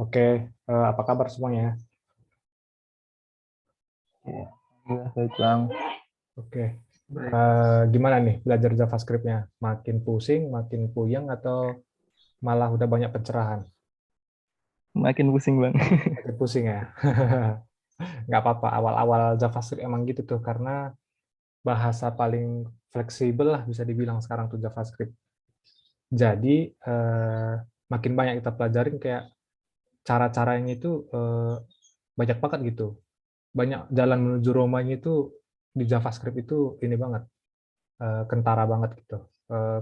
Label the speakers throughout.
Speaker 1: Oke, apa kabar semuanya?
Speaker 2: Ya, ya, baik Bang.
Speaker 1: Oke,
Speaker 2: Baik.
Speaker 1: gimana nih belajar JavaScript-nya? Makin pusing, makin puyeng, atau malah udah banyak pencerahan?
Speaker 2: Makin pusing Bang.
Speaker 1: Makin pusing ya? Nggak apa-apa, awal-awal JavaScript emang gitu tuh, karena bahasa paling fleksibel lah bisa dibilang sekarang tuh JavaScript. Jadi, makin banyak kita pelajarin kayak cara-caranya itu banyak banget gitu. Banyak jalan menuju Romanya itu di JavaScript itu ini banget, kentara banget gitu.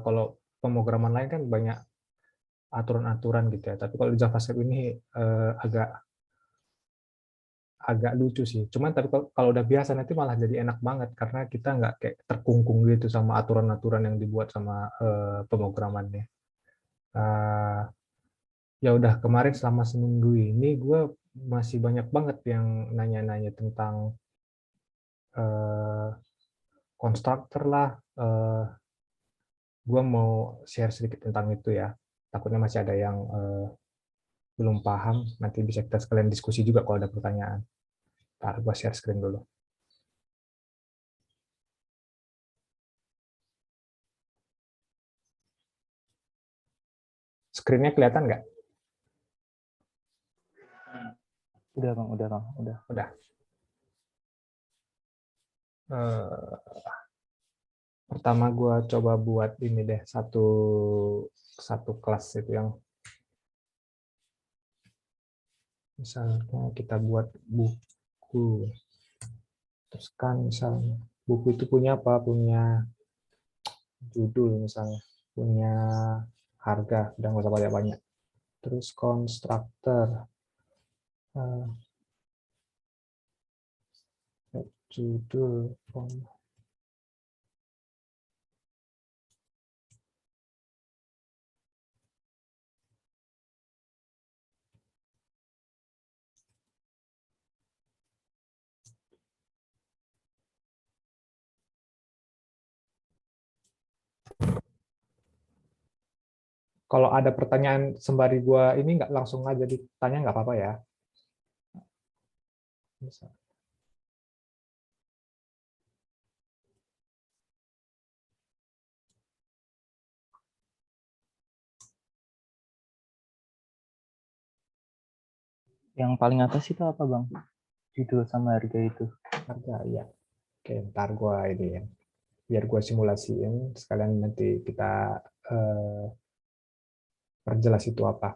Speaker 1: Kalau pemrograman lain kan banyak aturan-aturan gitu ya. Tapi kalau di JavaScript ini agak agak lucu sih. Cuman tapi kalau udah biasa nanti malah jadi enak banget karena kita nggak kayak terkungkung gitu sama aturan-aturan yang dibuat sama pemrogramannya. Eh, Ya udah kemarin selama seminggu ini gue masih banyak banget yang nanya-nanya tentang eh, konstruktor lah. Gue mau share sedikit tentang itu ya. Takutnya masih ada yang belum paham, nanti bisa kita sekalian diskusi juga kalau ada pertanyaan. Ntar gue share screen dulu. Screen-nya kelihatan nggak?
Speaker 2: Udah Bang, udah.
Speaker 1: Udah. Eh, Pertama gue coba buat ini deh, satu satu kelas itu yang misalnya kita buat buku. Terus kan misalnya buku itu punya apa? Punya judul misalnya, punya harga, udah nggak usah banyak-banyak. Terus konstruktor, judul, kalau ada pertanyaan sembari gua ini nggak langsung aja ditanya nggak apa-apa ya. Misal.
Speaker 2: Yang paling atas itu apa Bang? Judul sama harga itu.
Speaker 1: Harga ya. Oke, ntar gua ini ya. Biar gua simulasiin sekalian nanti kita eh, perjelas itu apa.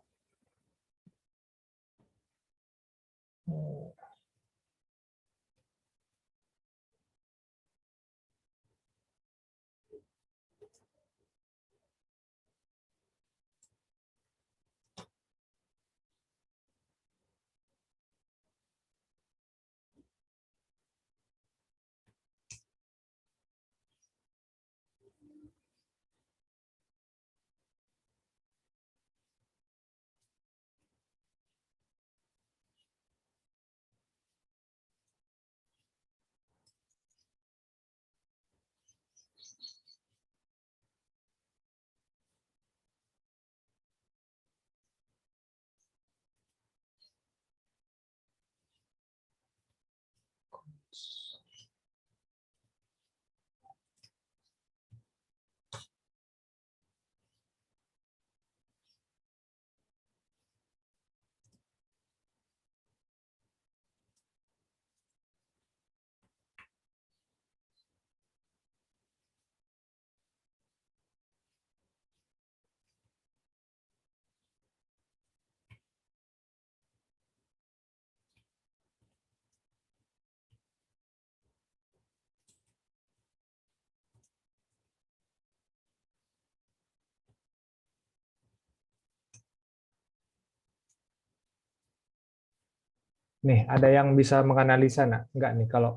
Speaker 1: Nih, ada yang bisa menganalisa nggak nih kalau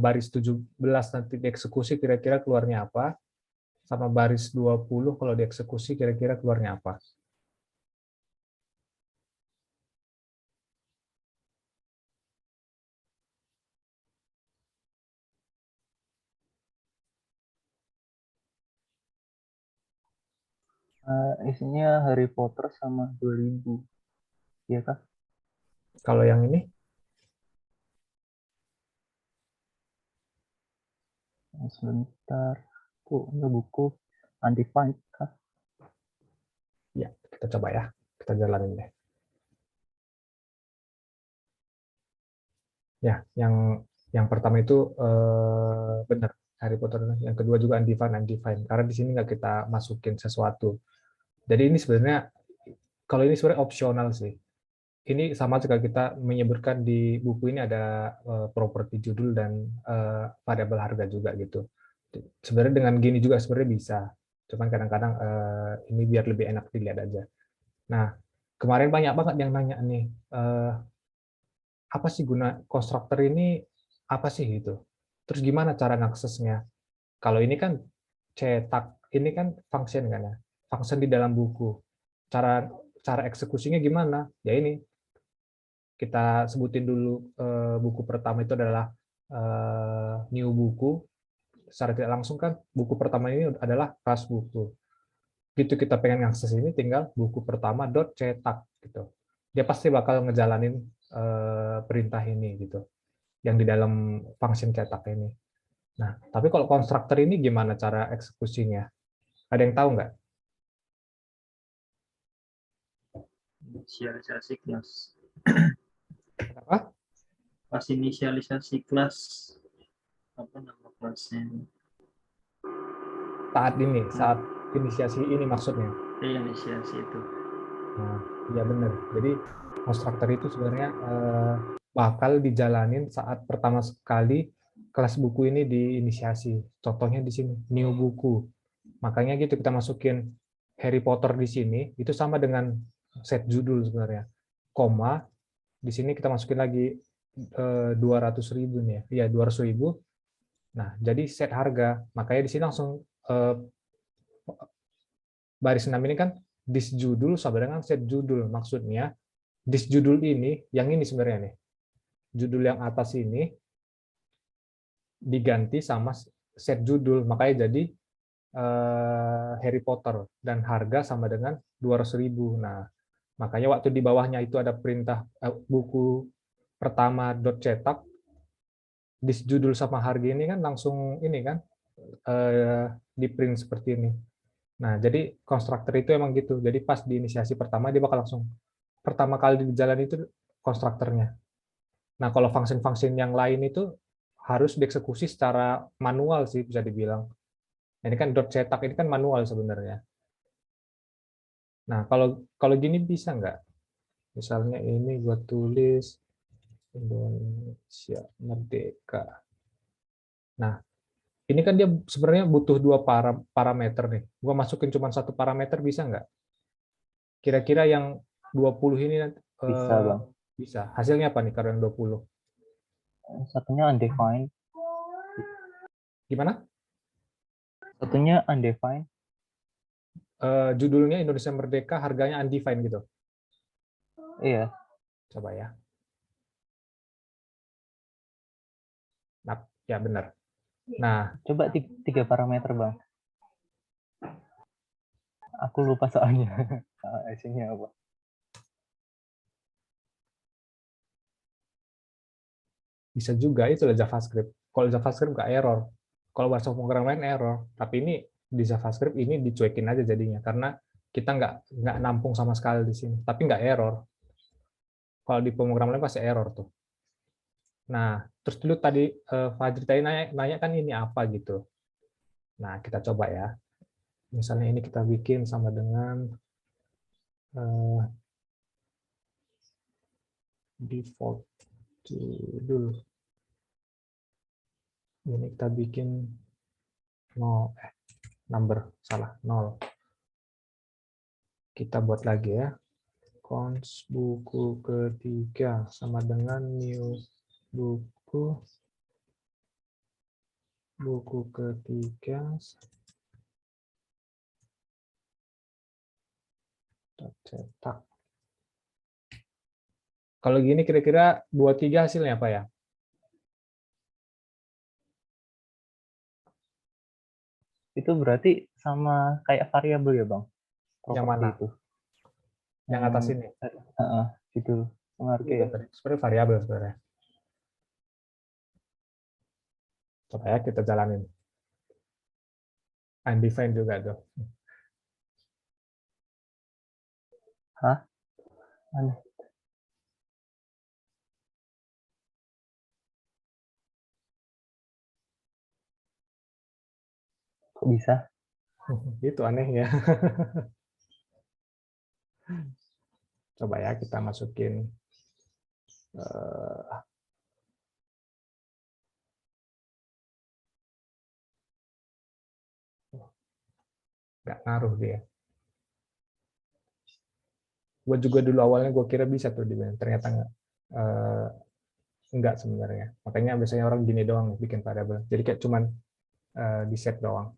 Speaker 1: baris 17 nanti dieksekusi kira-kira keluarnya apa? Sama baris 20 kalau dieksekusi kira-kira keluarnya apa?
Speaker 2: Isinya Harry Potter sama 2000. Iya kah?
Speaker 1: Kalau yang ini,
Speaker 2: Sebentar. Ini buku undefined kah?
Speaker 1: ya kita coba ya, kita jalanin deh. Ya, yang pertama itu benar Harry Potter. Yang kedua juga undefined, undefined. Karena di sini nggak kita masukin sesuatu. Jadi ini sebenarnya kalau ini sebenarnya opsional sih. Ini sama jika kita menyebutkan di buku ini ada properti judul dan variabel harga juga gitu. Sebenarnya dengan gini juga sebenarnya bisa. Cuman kadang-kadang ini biar lebih enak dilihat aja. Nah, kemarin banyak banget yang nanya nih, apa sih guna konstruktor ini, apa sih gitu. Terus gimana cara ngaksesnya? Kalau ini kan cetak, ini kan function kan ya, function di dalam buku. Cara cara eksekusinya gimana? Ya ini kita sebutin dulu buku pertama itu adalah new buku. Secara tidak langsung kan buku pertama ini adalah kelas buku. Gitu kita pengen ngakses ini tinggal buku pertama dot cetak gitu. Dia pasti bakal ngejalanin perintah ini gitu yang di dalam function cetak ini. Nah, tapi kalau konstruktor ini gimana cara eksekusinya? Ada yang tahu nggak?
Speaker 3: Inisialisasi kelas.
Speaker 1: Apa?
Speaker 3: Pas inisialisasi kelas, apa nama kelasnya?
Speaker 1: Saat inisiasi ini maksudnya.
Speaker 3: Inisiasi itu.
Speaker 1: Nah, ya benar. Jadi konstruktor itu sebenarnya bakal dijalanin saat pertama sekali kelas buku ini diinisiasi. Contohnya di sini, new buku. Makanya gitu kita masukin Harry Potter di sini, itu sama dengan set judul sebenarnya. Koma, di sini kita masukin lagi 200.000 nih ya. Iya, 200.000. Nah, jadi set harga. Makanya di sini langsung baris 6 ini kan disjudul sama dengan set judul. Maksudnya disjudul ini, yang ini sebenarnya nih, judul yang atas ini diganti sama set judul, makanya jadi Harry Potter dan harga sama dengan 200.000. Nah, makanya waktu di bawahnya itu ada perintah buku pertama dot cetak, disjudul sama harga ini kan langsung ini kan di print seperti ini. Nah, jadi konstruktor itu emang gitu. Jadi pas di inisiasi pertama dia bakal langsung pertama kali di jalan itu konstruktornya. Nah, kalau function-function yang lain itu harus dieksekusi secara manual sih bisa dibilang. Ini kan dot cetak ini kan manual sebenarnya. Nah, kalau kalau gini bisa nggak? Misalnya ini gua tulis Indonesia Merdeka. Nah, ini kan dia sebenarnya butuh dua parameter nih. Gua masukin cuma satu parameter bisa nggak? Kira-kira yang 20 ini
Speaker 2: Bisa, Bang.
Speaker 1: bisa. Hasilnya apa nih kalau yang 20?
Speaker 2: Satunya undefined.
Speaker 1: Gimana?
Speaker 2: Satunya undefined.
Speaker 1: Judulnya Indonesia Merdeka, harganya undefined gitu.
Speaker 2: Iya.
Speaker 1: Coba ya. Nah, ya benar. Nah,
Speaker 2: Coba tiga parameter, Bang. Aku lupa soalnya. Isinya apa?
Speaker 1: bisa juga itu adalah JavaScript. Kalau JavaScript nggak error. Kalau bahasa pemrograman lain error. Tapi ini di JavaScript ini dicuekin aja jadinya karena kita nggak nampung sama sekali di sini. Tapi nggak error. Kalau di pemrograman lain pasti error tuh. Nah, terus dulu tadi Fajri tadi nanya kan ini apa gitu. Nah, kita coba ya. Misalnya ini kita bikin sama dengan default judul. Ini kita bikin salah 0. Kita buat lagi ya. Cons buku ketiga sama dengan new buku ketiga cetak. Kalau gini kira-kira 23 hasilnya apa ya?
Speaker 2: Itu berarti sama kayak variabel ya, Bang?
Speaker 1: Yang
Speaker 2: Properti
Speaker 1: mana?
Speaker 2: itu.
Speaker 1: Yang atas ini.
Speaker 2: Gitu. sama harga ya.
Speaker 1: Sebenarnya variabel sebenarnya. Coba ya kita jalanin. Undefined juga tuh.
Speaker 2: Hah? Aneh. Kok bisa?
Speaker 1: Itu aneh ya. Coba ya kita masukin nggak ngaruh dia. Gue juga dulu awalnya gue kira bisa tuh dibilang, ternyata enggak sebenarnya. Makanya biasanya orang gini doang bikin variabel. Jadi kayak cuman di set doang.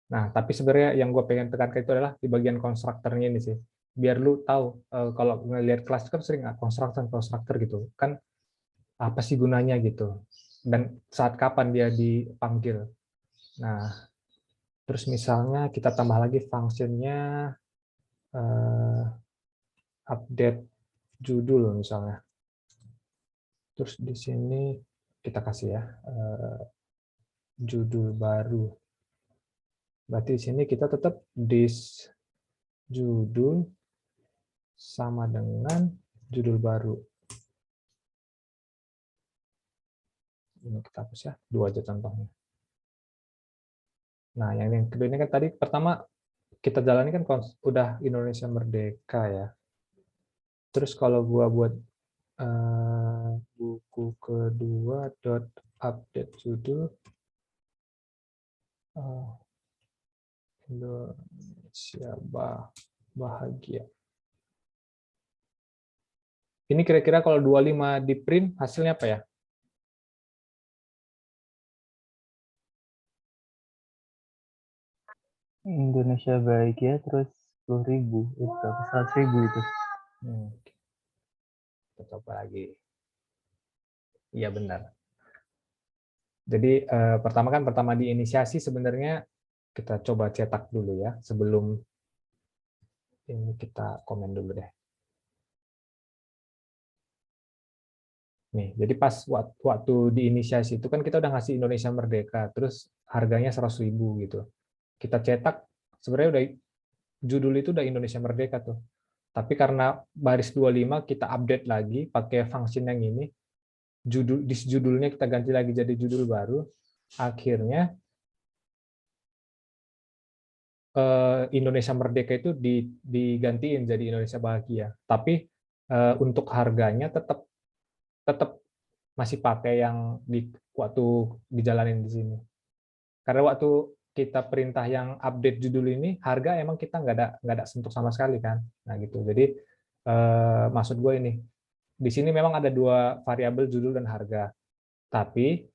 Speaker 1: Nah, tapi sebenarnya yang gue pengen tekankan itu adalah di bagian konstruktornya ini sih. Biar lu tahu kalau ngelihat kelas kan sering konstruktor gitu. Kan apa sih gunanya gitu. Dan saat kapan dia dipanggil. Nah, terus misalnya kita tambah lagi fungsinya update judul misalnya. Terus di sini kita kasih ya judul baru. Berarti di sini kita tetap this judul sama dengan judul baru. Ini kita hapus ya, 2 aja contohnya. Nah, yang kedua ini kan tadi pertama kita jalani kan udah Indonesia Merdeka ya. Terus kalau gua buat buku kedua dot update judul Indonesia bahagia. Ini kira-kira kalau 25 di print hasilnya apa ya?
Speaker 2: Indonesia bahagia terus 10.000 itu 100.000 itu.
Speaker 1: Kita coba lagi. Iya benar. Jadi pertama diinisiasi sebenarnya kita coba cetak dulu ya sebelum ini kita komen dulu deh. Nih, jadi pas waktu diinisiasi itu kan kita udah ngasih Indonesia Merdeka, terus harganya 100.000 gitu. Kita cetak sebenarnya udah judul itu udah Indonesia Merdeka tuh. Tapi karena baris 25 kita update lagi pakai function yang ini, judulnya kita ganti lagi jadi judul baru, akhirnya Indonesia Merdeka itu digantiin jadi Indonesia Bahagia. Tapi untuk harganya tetap tetap masih pakai yang waktu dijalanin di sini. Karena waktu kita perintah yang update judul ini, harga emang kita nggak ada sentuh sama sekali kan. Nah gitu. Jadi maksud gue ini, di sini memang ada 2 variabel judul dan harga. Tapi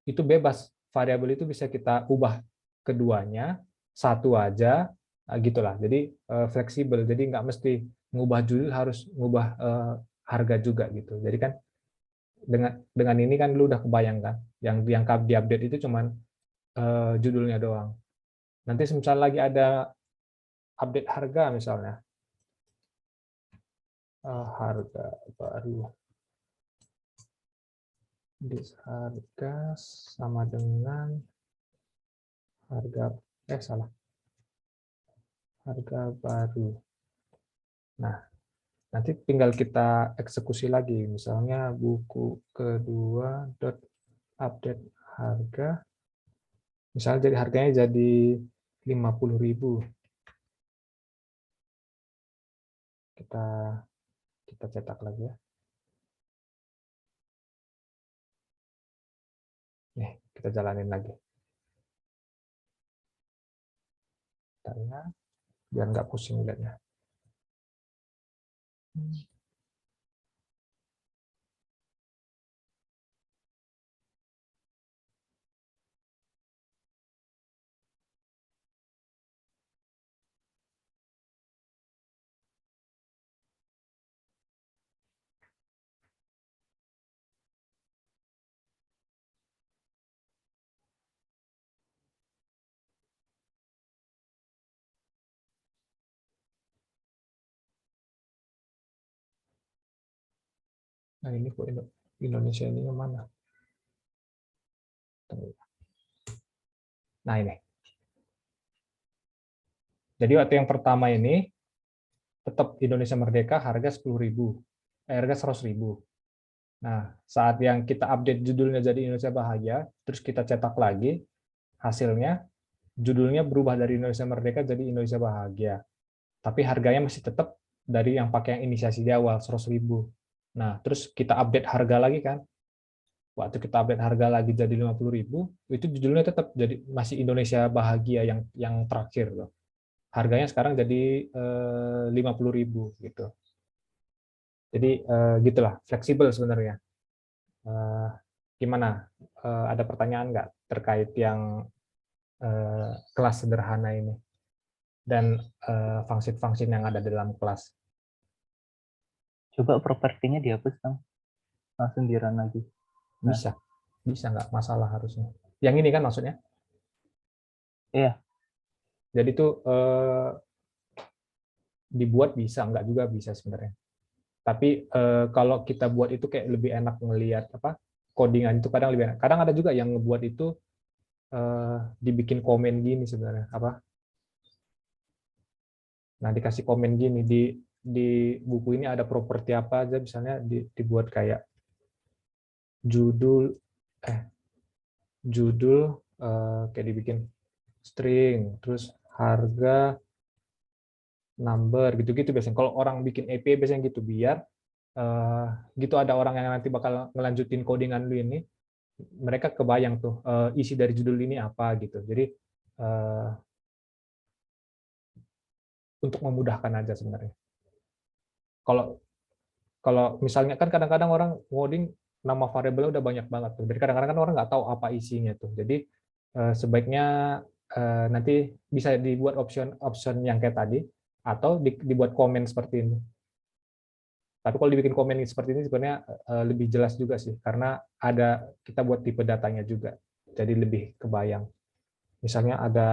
Speaker 1: itu bebas. Variabel itu bisa kita ubah keduanya, satu aja, gitulah. Jadi fleksibel. Jadi nggak mesti ngubah judul harus ngubah harga juga gitu. Jadi kan dengan ini kan lu udah kebayang kan, yang diupdate itu cuman judulnya doang. Nanti misalnya lagi ada update harga misalnya, harga baru, harga sama dengan harga salah, harga baru. Nah, nanti tinggal kita eksekusi lagi, misalnya buku kedua dot update harga, misalnya jadi harganya jadi 50.000. Kita cetak lagi ya. Nih, kita jalanin lagi. Tanya, biar nggak pusing lihatnya. Nah, ini kok Indonesia ini yang mana? Nah, ini. Jadi waktu yang pertama ini tetap Indonesia Merdeka harga 10.000, harga 100.000. Nah, saat yang kita update judulnya jadi Indonesia Bahagia, terus kita cetak lagi, hasilnya judulnya berubah dari Indonesia Merdeka jadi Indonesia Bahagia. Tapi harganya masih tetap dari yang pakai yang inisiasi di awal, 100.000. Nah, terus kita update harga lagi kan. Waktu kita update harga lagi jadi 50.000, itu judulnya tetap jadi masih Indonesia Bahagia yang terakhir loh. Harganya sekarang jadi 50.000 gitu. Jadi gitulah, fleksibel sebenarnya. Gimana? Ada pertanyaan nggak terkait yang kelas sederhana ini dan fungsi-fungsi yang ada di dalam kelas?
Speaker 2: Coba propertinya dihapus, Bang. Langsung di-run lagi. Nah.
Speaker 1: Bisa nggak masalah harusnya. Yang ini kan maksudnya?
Speaker 2: Iya.
Speaker 1: Jadi itu dibuat bisa, nggak juga bisa sebenarnya. Tapi kalau kita buat itu kayak lebih enak ngelihat apa codingan itu kadang lebih enak. Kadang ada juga yang ngebuat itu dibikin komen gini sebenarnya apa? Nah, dikasih komen gini di buku ini ada properti apa aja, misalnya dibuat kayak judul kayak dibikin string, terus harga, number, gitu-gitu biasanya. Kalau orang bikin API biasanya gitu, biar gitu ada orang yang nanti bakal ngelanjutin codingan lu ini, mereka kebayang tuh isi dari judul ini apa gitu. Jadi untuk memudahkan aja sebenarnya. Kalau kalau misalnya kan kadang-kadang orang ngoding nama variabel udah banyak banget tuh. Jadi kadang-kadang kan orang nggak tahu apa isinya tuh. Jadi sebaiknya nanti bisa dibuat option yang kayak tadi atau dibuat komen seperti ini. Tapi kalau dibikin komen seperti ini sebenarnya lebih jelas juga sih, karena ada kita buat tipe datanya juga, jadi lebih kebayang. Misalnya ada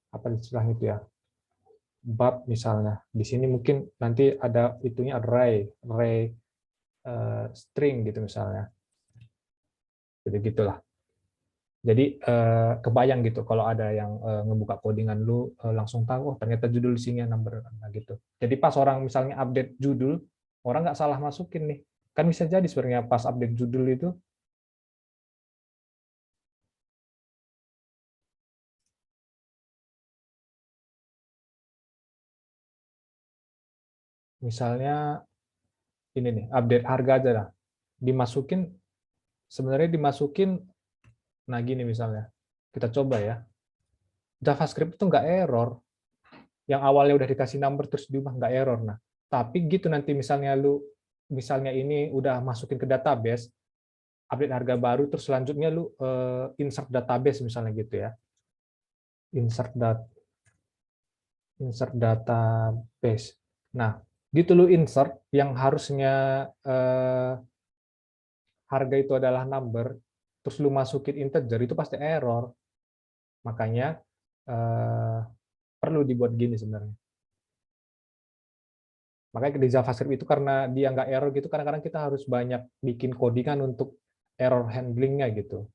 Speaker 1: apa istilahnya itu ya, bab misalnya. Di sini mungkin nanti ada itunya array string gitu misalnya. Jadi gitulah. Jadi kebayang gitu kalau ada yang ngebuka codingan lu langsung tahu oh ternyata judul isinya number gitu. Jadi pas orang misalnya update judul, orang nggak salah masukin nih. Kan bisa jadi sebenarnya pas update judul itu misalnya ini nih, update harga aja lah. Dimasukin sebenarnya dimasukin nah gini misalnya. Kita coba ya. JavaScript itu nggak error. Yang awalnya udah dikasih number terus diubah nggak error. Nah, tapi gitu nanti misalnya ini udah masukin ke database, update harga baru terus selanjutnya lu insert database misalnya gitu ya. Insert database. Nah, gitu lu insert yang harusnya harga itu adalah number, terus lu masukin integer itu pasti error. Makanya perlu dibuat gini sebenarnya. Makanya di JavaScript itu karena dia nggak error gitu, kadang-kadang kita harus banyak bikin codingan untuk error handlingnya gitu.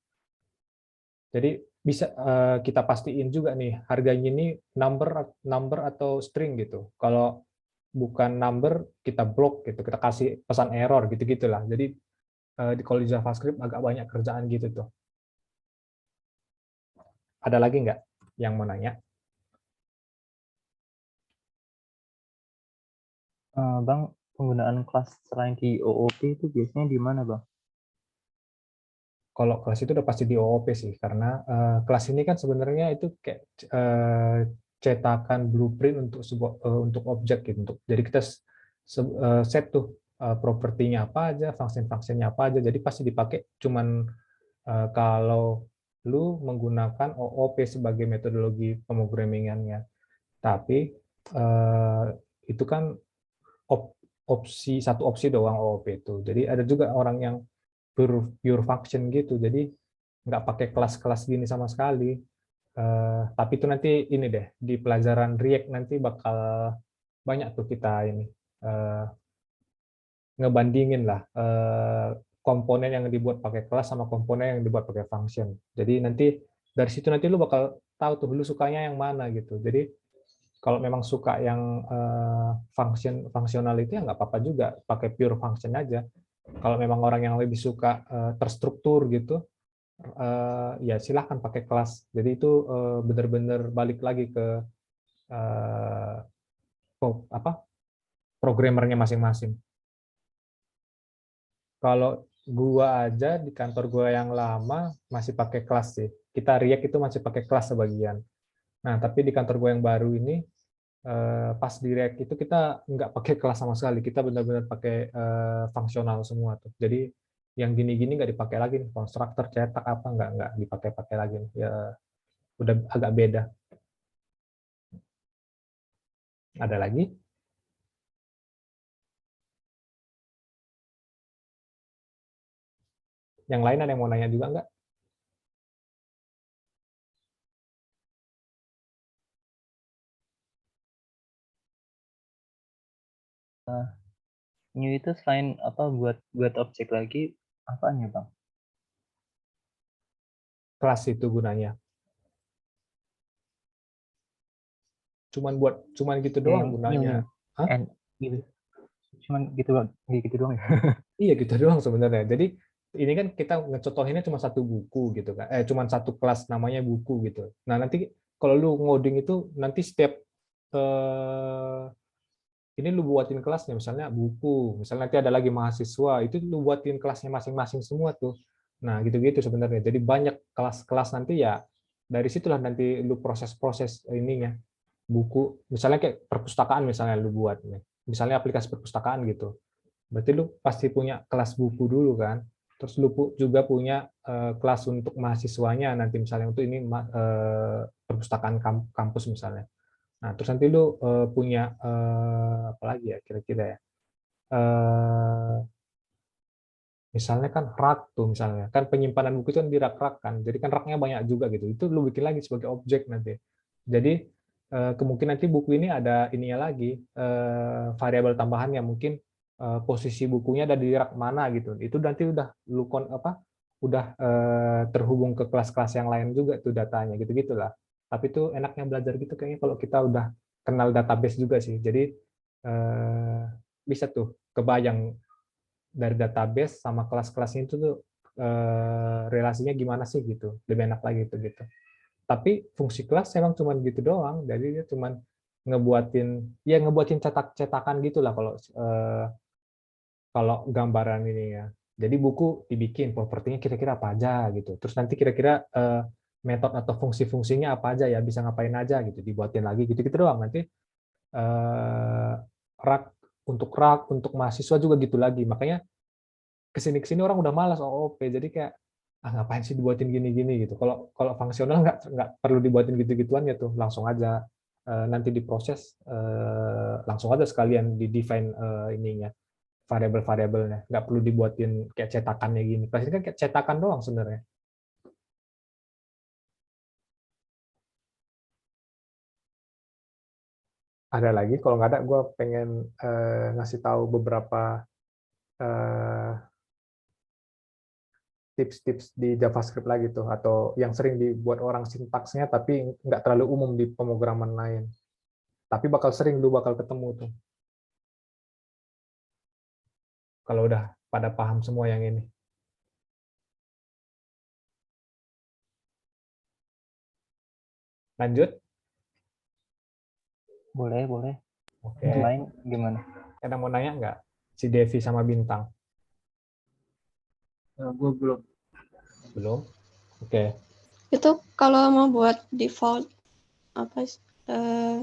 Speaker 1: Jadi bisa kita pastiin juga nih harganya ini number atau string gitu. Kalau bukan number kita block gitu, kita kasih pesan error gitu gitulah. Jadi kalau di JavaScript agak banyak kerjaan gitu tuh. Ada lagi nggak yang mau nanya?
Speaker 2: Bang, penggunaan kelas selain di OOP itu biasanya di mana, Bang?
Speaker 1: Kalau kelas itu udah pasti di OOP sih, karena kelas ini kan sebenarnya itu kayak cetakan blueprint untuk untuk objek gitu. Jadi kita set tuh propertinya apa aja, function-functionnya apa aja. Jadi pasti dipakai cuman kalau lu menggunakan OOP sebagai metodologi pemrogramingannya. Tapi itu kan satu opsi doang OOP itu. Jadi ada juga orang yang pure function gitu, jadi nggak pakai kelas-kelas gini sama sekali. Tapi itu nanti ini deh di pelajaran React nanti bakal banyak tuh kita ini ngebandingin lah komponen yang dibuat pakai kelas sama komponen yang dibuat pakai function. Jadi nanti dari situ nanti lu bakal tahu tuh lu sukanya yang mana gitu. Jadi kalau memang suka yang fungsional itu ya nggak apa-apa juga pakai pure function aja. Kalau memang orang yang lebih suka terstruktur gitu, ya silahkan pakai kelas. Jadi itu benar-benar balik lagi ke apa programmernya masing-masing. Kalau gua aja di kantor gua yang lama masih pakai kelas sih. Kita React itu masih pakai kelas sebagian. Nah, tapi di kantor gua yang baru ini pas di React itu kita nggak pakai kelas sama sekali. Kita benar-benar pakai fungsional semua tuh. Jadi yang gini-gini nggak dipakai lagi nih. Konstruktor cetak apa nggak dipakai-pakai lagi nih. Ya udah agak beda. Ada lagi? Yang lain ada yang mau nanya juga nggak?
Speaker 2: New itu selain apa buat objek lagi apaan ya Bang?
Speaker 1: Kelas itu gunanya. Cuman gitu doang
Speaker 2: Yang
Speaker 1: gunanya.
Speaker 2: new
Speaker 1: Hah?
Speaker 2: and gitu. Cuman gitu doang, gitu doang ya.
Speaker 1: Iya gitu doang sebenarnya. Jadi ini kan kita ngecontohinnya cuma satu buku gitu kan. Cuma satu kelas namanya buku gitu. Nah, nanti kalau lu ngoding itu nanti setiap eh, ini lu buatin kelasnya misalnya buku, misalnya nanti ada lagi mahasiswa, itu lu buatin kelasnya masing-masing semua tuh. Nah, gitu-gitu sebenarnya. Jadi banyak kelas-kelas nanti ya dari situlah nanti lu proses-proses ininya buku, misalnya kayak perpustakaan misalnya lu buat nih. Misalnya aplikasi perpustakaan gitu. Berarti lu pasti punya kelas buku dulu kan. Terus lu juga punya kelas untuk mahasiswanya nanti misalnya untuk ini perpustakaan kampus misalnya. Nah, terus nanti lu punya apa lagi ya kira-kira ya. Eh, Misalnya kan rak tuh misalnya. Kan penyimpanan buku itu kan di rak-rak kan. Jadi kan raknya banyak juga gitu. Itu lu bikin lagi sebagai objek nanti. Jadi kemungkinan nanti buku ini ada ininya lagi variabel tambahannya mungkin posisi bukunya ada di rak mana gitu. Itu nanti udah lu udah terhubung ke kelas-kelas yang lain juga tuh datanya gitu-gitulah. Tapi itu enaknya belajar gitu kayaknya kalau kita udah kenal database juga sih. Jadi eh, bisa tuh kebayang dari database sama kelas-kelasnya itu tuh relasinya gimana sih gitu. Lebih enak lagi itu gitu. Tapi fungsi kelas emang cuma gitu doang. Jadi dia cuma ngebuatin cetak-cetakan gitulah kalau kalau gambaran ini ya. Jadi buku dibikin propertinya kira-kira apa aja gitu. Terus nanti kira-kira metode atau fungsi-fungsinya apa aja ya, bisa ngapain aja gitu, dibuatin lagi gitu-gitu doang. Nanti eh, rak untuk mahasiswa juga gitu lagi. Makanya kesini orang udah malas OOP. Jadi kayak ngapain sih dibuatin gini-gini gitu. Kalau kalau fungsional nggak perlu dibuatin gitu-gituan ya tuh, langsung aja nanti diproses langsung aja sekalian di define ininya variabel-variabelnya, nggak perlu dibuatin kayak cetakannya gini. Pasti kan kayak cetakan doang sebenarnya. Ada lagi, kalau nggak ada, gue pengen ngasih tahu beberapa eh, tips-tips di JavaScript lagi tuh, atau yang sering dibuat orang sintaksnya tapi nggak terlalu umum di pemrograman lain. Tapi bakal sering lu bakal ketemu tuh. Kalau udah pada paham semua yang ini. Lanjut.
Speaker 2: Boleh, boleh.
Speaker 1: Oke.
Speaker 2: Yang lain gimana?
Speaker 1: Ada mau nanya nggak? Si Devi sama Bintang?
Speaker 3: Gue belum.
Speaker 1: Belum? Oke.
Speaker 4: Itu kalau mau buat default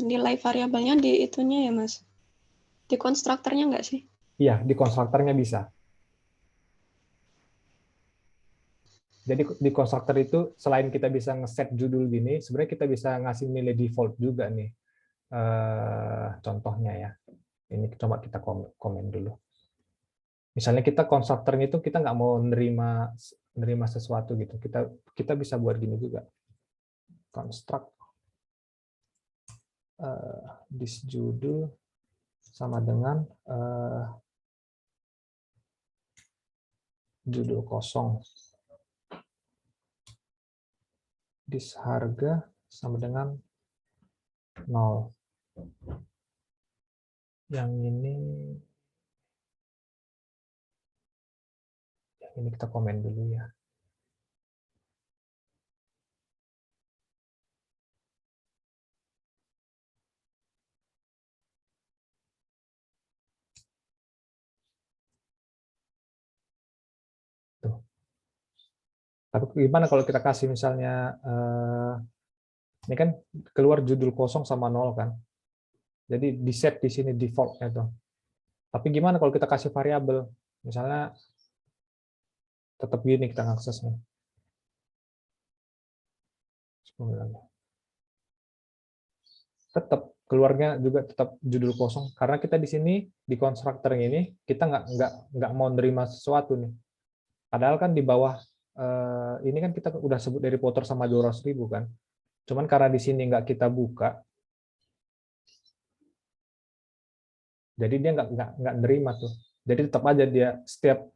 Speaker 4: nilai variabelnya di itunya ya Mas, di konstruktornya nggak sih?
Speaker 1: Iya, di konstruktornya bisa. Jadi di konstruktor itu selain kita bisa ngeset judul gini, sebenarnya kita bisa ngasih nilai default juga nih. Contohnya ya. Ini coba kita komen dulu. Misalnya kita konstruktornya itu kita nggak mau nerima sesuatu gitu. Kita bisa buat gini juga. Construct this judul sama dengan judul kosong. This harga sama dengan 0. Yang ini kita komen dulu ya. Tuh. Tapi gimana kalau kita kasih misalnya ini kan keluar judul kosong sama 0 kan. Jadi di set di sini defaultnya tuh. Tapi gimana kalau kita kasih variabel? Misalnya tetap gini kita aksesnya. Tetap keluarnya juga tetap judul kosong karena kita di sini di konstruktor ini kita nggak mau nerima sesuatu nih. Padahal kan di bawah ini kan kita udah sebut dari Potter sama 200.000 kan. Cuman karena di sini nggak kita buka, jadi dia nggak nerima tuh. Jadi tetap aja dia setiap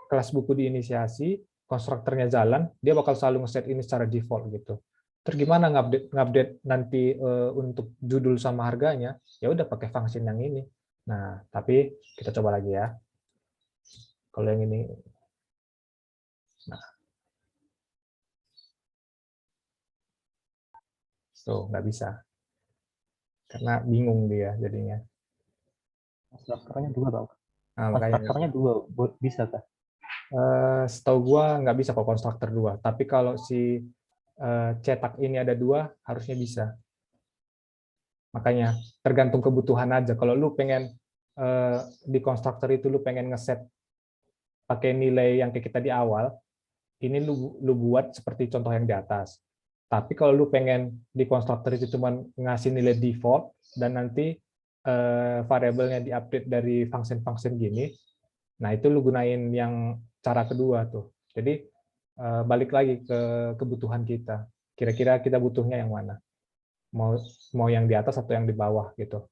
Speaker 1: kelas buku diinisiasi, konstruktornya jalan, dia bakal selalu ngeset ini secara default gitu. Terus gimana ngupdate nanti untuk judul sama harganya? Ya udah pakai function yang ini. Nah, tapi kita coba lagi ya. Kalau yang ini, nah, tuh nggak bisa, karena bingung dia jadinya.
Speaker 2: Konstruktornya 2 Bang.
Speaker 1: Nah, makanya
Speaker 2: Konstruktornya 2 bisa kah?
Speaker 1: setahu gua nggak bisa kalau konstruktor 2. Tapi kalau si cetak ini ada 2, harusnya bisa. Makanya tergantung kebutuhan aja. Kalau lu pengen di konstruktor itu lu pengen ngeset pakai nilai yang kayak kita di awal, ini lu buat seperti contoh yang di atas. Tapi kalau lu pengen di konstruktor itu cuma ngasih nilai default dan nanti variabelnya diupdate dari function-function gini, nah itu lu gunain yang cara kedua tuh. Jadi balik lagi ke kebutuhan kita. Kira-kira kita butuhnya yang mana? Mau yang di atas atau yang di bawah gitu.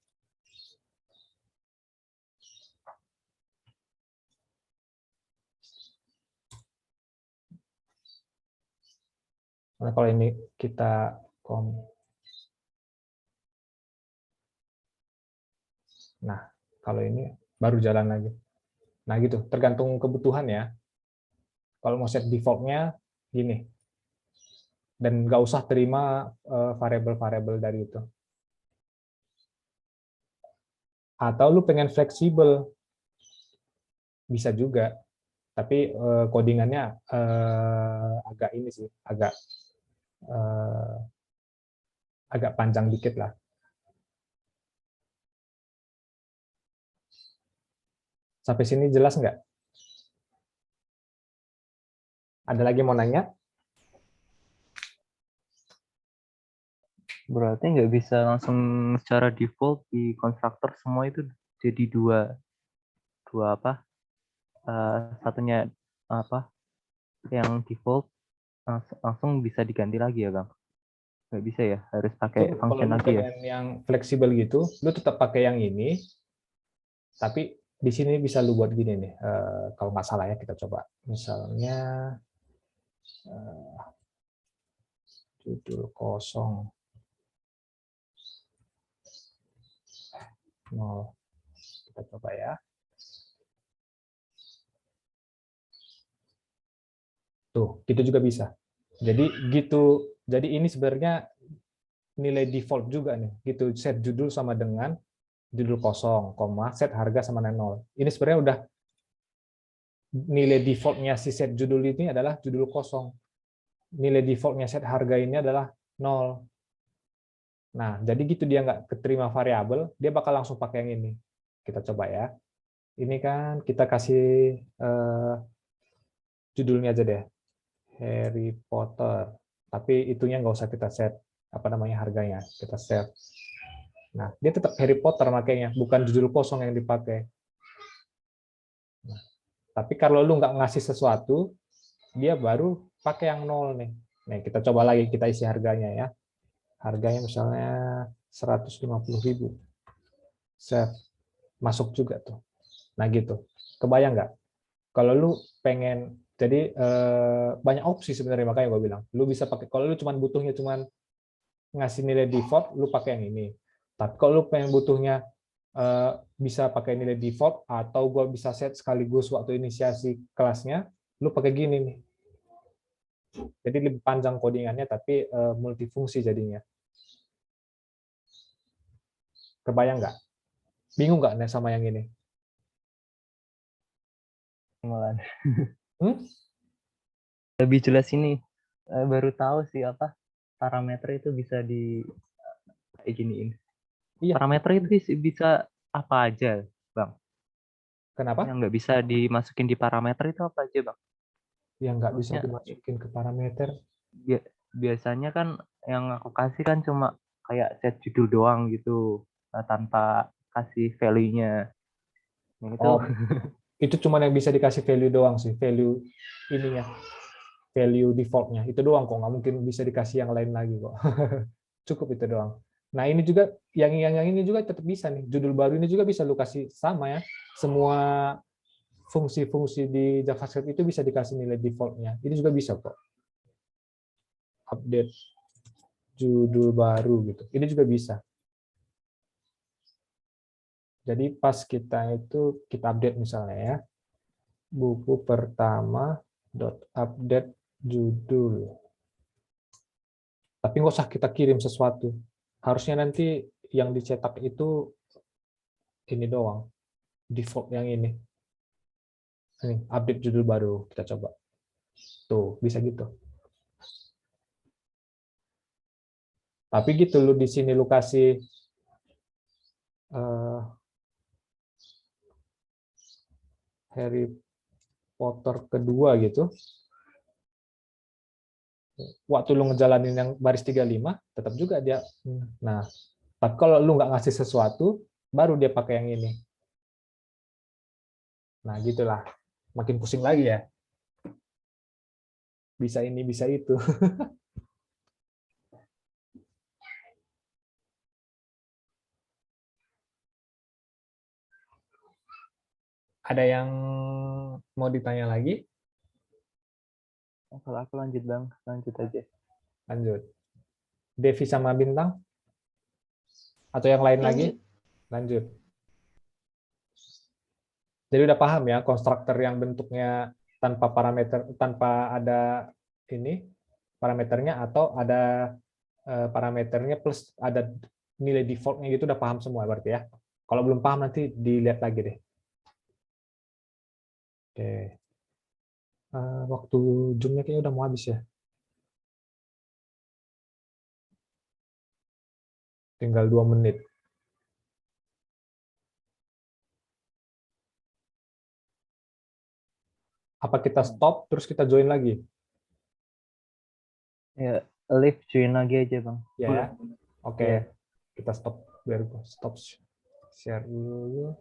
Speaker 1: Nah, kalau ini kita nah, kalau ini baru jalan lagi. Nah, gitu, tergantung kebutuhan ya. Kalau mau set default-nya gini. Dan nggak usah terima variabel-variabel dari itu. Atau lu pengen fleksibel, bisa juga. Tapi codingannya agak ini sih, agak panjang dikit lah. Sampai sini jelas nggak? Ada lagi mau nanya?
Speaker 2: Berarti nggak bisa langsung secara default di konstruktor semua itu jadi dua apa? Satunya apa? Yang default langsung bisa diganti lagi ya, Bang? Nggak bisa ya, harus pakai
Speaker 1: Kalau
Speaker 2: function
Speaker 1: lu
Speaker 2: lagi ya.
Speaker 1: pengen yang fleksibel gitu, lu tetap pakai yang ini, tapi di sini bisa lu buat gini nih. Kalau nggak salah ya, kita coba. Misalnya judul kosong. Nol. Kita coba ya. Tuh, gitu juga bisa. Jadi gitu. Jadi ini sebenarnya nilai default juga nih. Gitu, set judul sama dengan judul kosong, koma, set harga sama dengan 0. Ini sebenarnya udah nilai defaultnya si set judul ini adalah judul kosong. Nilai defaultnya set harga ini adalah 0. Nah, jadi gitu dia nggak keterima variabel, dia bakal langsung pakai yang ini. Kita coba ya. Ini kan kita kasih judulnya aja deh, Harry Potter. Tapi itunya nggak usah kita set apa namanya harganya, kita set. Nah, dia tetap Harry Potter makanya, bukan judul kosong yang dipakai. Nah, tapi kalau lu nggak ngasih sesuatu, dia baru pakai yang 0 nih. Nah, kita coba lagi, kita isi harganya ya. Harganya misalnya 150.000. Set. Masuk juga tuh. Nah gitu. Kebayang nggak? Kalau lu pengen, jadi banyak opsi sebenarnya, makanya gue bilang, lu bisa pakai, kalau lu cuman butuhnya cuman ngasih nilai default, lu pakai yang ini. Tapi kalau lu pengen butuhnya bisa pakai nilai default, atau gue bisa set sekaligus waktu inisiasi kelasnya, lu pakai gini nih. Jadi lebih panjang codingannya, tapi multifungsi jadinya. Kebayang nggak? Bingung nggak nih sama yang ini?
Speaker 2: Malah
Speaker 1: Hmm?
Speaker 2: lebih jelas ini. Baru tahu sih apa parameter itu bisa di kayak giniin.
Speaker 1: Iya.
Speaker 2: Parameter itu bisa apa aja, Bang?
Speaker 1: Kenapa?
Speaker 2: Yang nggak bisa dimasukin di parameter itu apa aja, Bang?
Speaker 1: Yang nggak bisa
Speaker 2: Maksudnya
Speaker 1: dimasukin ke parameter.
Speaker 2: biasanya kan yang aku kasih kan cuma kayak set judul doang gitu, tanpa kasih value-nya. Yang itu
Speaker 1: Oh, itu cuma yang bisa dikasih value doang sih, value ininya, value defaultnya. Itu doang kok, nggak mungkin bisa dikasih yang lain lagi kok. Cukup itu doang. Nah ini juga, yang ini juga tetap bisa nih. Judul baru ini juga bisa lu kasih sama ya. Semua fungsi-fungsi di JavaScript itu bisa dikasih nilai defaultnya. Ini juga bisa kok. Update judul baru gitu. Ini juga bisa. Jadi pas kita update misalnya ya, buku pertama update judul. Tapi nggak usah kita kirim sesuatu. Harusnya nanti yang dicetak itu ini doang, default yang ini. Ini update judul baru, kita coba. Tuh, bisa gitu. Tapi gitu lu di sini lu kasih Harry Potter kedua gitu. Waktu lu ngejalanin yang baris 35, tetap juga dia. Nah, tapi kalau lu nggak ngasih sesuatu, baru dia pakai yang ini. Nah, gitulah. Makin pusing lagi ya. Bisa ini, bisa itu. Ada yang mau ditanya lagi?
Speaker 2: kalau aku lanjut, Bang, lanjut aja.
Speaker 1: Lanjut. Devi sama Bintang? Atau yang lain lagi?
Speaker 4: Lanjut.
Speaker 1: Lanjut. Jadi udah paham ya, konstruktor yang bentuknya tanpa parameter, tanpa ada ini parameternya, atau ada parameternya plus ada nilai defaultnya gitu, udah paham semua berarti ya. Kalau belum paham nanti dilihat lagi deh. Oke. Waktu Zoom-nya kayaknya udah mau habis ya. Tinggal 2 menit. Apa kita stop terus kita join lagi?
Speaker 2: Ya, leave join lagi aja, Bang.
Speaker 1: Ya. Oke.
Speaker 2: Iya.
Speaker 1: Kita stop biar gua stop share dulu.